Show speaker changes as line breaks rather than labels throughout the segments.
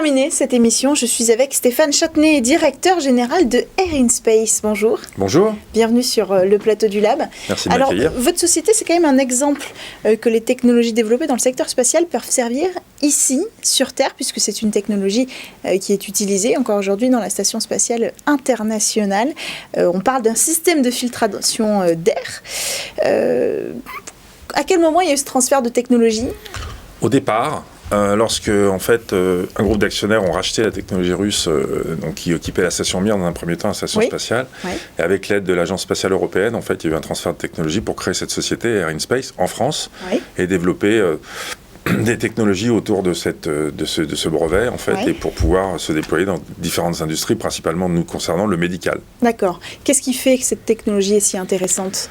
terminer cette émission, je suis avec Stéphane Châtenay, directeur général de Air in Space. Bonjour.
Bonjour.
Bienvenue sur le plateau du Lab.
Merci de m'accueillir.
Alors, votre société, c'est quand même un exemple que les technologies développées dans le secteur spatial peuvent servir ici, sur Terre, puisque c'est une technologie qui est utilisée encore aujourd'hui dans la Station spatiale internationale. On parle d'un système de filtration d'air. À quel moment il y a eu ce transfert de technologie ?
Au départ, lorsque en fait, un groupe d'actionnaires ont racheté la technologie russe qui occupait la station Mir dans un premier temps, la station spatiale, et avec l'aide de l'Agence spatiale européenne, en fait, il y a eu un transfert de technologie pour créer cette société Air in Space en France et développer des technologies autour de ce brevet, en fait, et pour pouvoir se déployer dans différentes industries, principalement nous concernant le médical.
D'accord. Qu'est-ce qui fait que cette technologie est si intéressante ?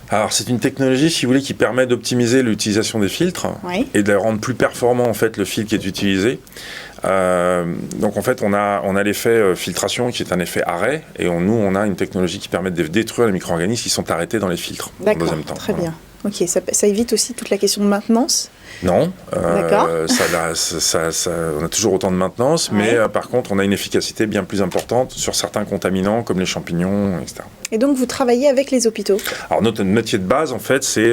Alors, c'est une technologie, si vous voulez, qui permet d'optimiser l'utilisation des filtres et de rendre plus performant, en fait, le fil qui est utilisé. Donc, en fait, on a l'effet filtration qui est un effet arrêt, et nous, on a une technologie qui permet de détruire les micro-organismes qui sont arrêtés dans les filtres en deuxième temps.
Très bien. Ok, ça évite aussi toute la question de maintenance ?
Non, on a toujours autant de maintenance, mais par contre, on a une efficacité bien plus importante sur certains contaminants comme les champignons, etc.
Et donc, vous travaillez avec les hôpitaux ? Alors,
notre métier de base, en fait, c'est...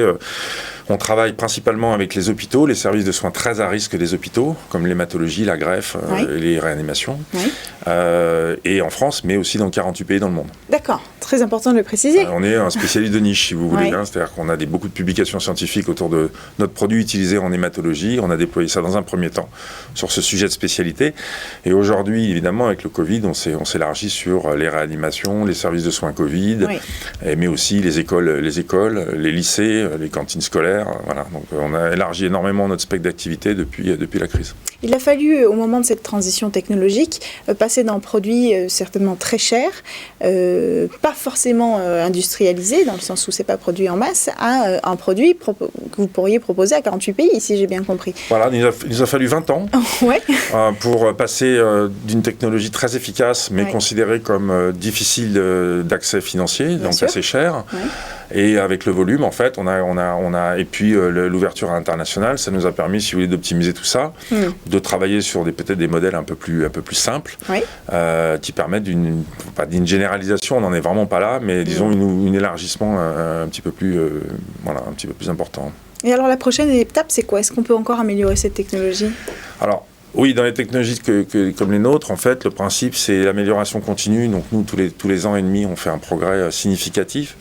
on travaille principalement avec les hôpitaux, les services de soins très à risque des hôpitaux, comme l'hématologie, la greffe, et les réanimations, et en France, mais aussi dans 48 pays dans le monde.
D'accord, très important de le préciser.
On est un spécialiste de niche, si vous voulez, c'est-à-dire qu'on a beaucoup de publications scientifiques autour de notre produit utilisé en hématologie. On a déployé ça dans un premier temps sur ce sujet de spécialité. Et aujourd'hui, évidemment, avec le Covid, on s'élargit sur les réanimations, les services de soins Covid, mais aussi les écoles, les lycées, les cantines scolaires. Voilà. Donc, on a élargi énormément notre spectre d'activité depuis la crise.
Il a fallu, au moment de cette transition technologique, passer d'un produit certainement très cher, pas forcément industrialisé, dans le sens où c'est pas produit en masse, à un produit que vous pourriez proposer à 48 pays, si j'ai bien compris.
Voilà, il nous a fallu 20 ans pour passer d'une technologie très efficace, mais considérée comme difficile d'accès financier, donc assez cher. Et avec le volume, en fait, et puis l'ouverture internationale, ça nous a permis, si vous voulez, d'optimiser tout ça, de travailler sur peut-être des modèles un peu plus simples, qui permettent pas d'une généralisation, on n'en est vraiment pas là, mais disons un élargissement un petit peu plus important.
Et alors la prochaine étape, c'est quoi ? Est-ce qu'on peut encore améliorer cette technologie ?
Alors, oui, dans les technologies comme les nôtres, en fait, le principe, c'est l'amélioration continue. Donc, nous, tous les ans et demi, on fait un progrès significatif.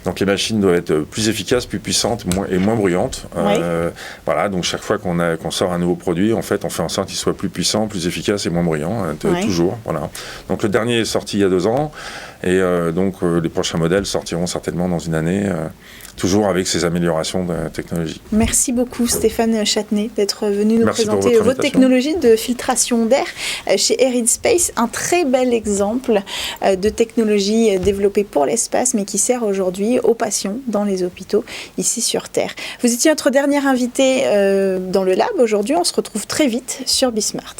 Donc, les machines doivent être plus efficaces, plus puissantes et moins bruyantes. Voilà, donc chaque fois qu'on sort un nouveau produit, en fait, on fait en sorte qu'il soit plus puissant, plus efficace et moins bruyant, toujours. Voilà. Donc, le dernier est sorti il y a 2 ans. Et donc, les prochains modèles sortiront certainement dans une année, toujours avec ces améliorations de technologie.
Merci beaucoup Stéphane Châtenay d'être venu nous présenter votre technologie de filtration d'air chez Air in Space. Un très bel exemple de technologie développée pour l'espace, mais qui sert aujourd'hui aux patients dans les hôpitaux ici sur Terre. Vous étiez notre dernier invité dans le Lab aujourd'hui. On se retrouve très vite sur Bismart.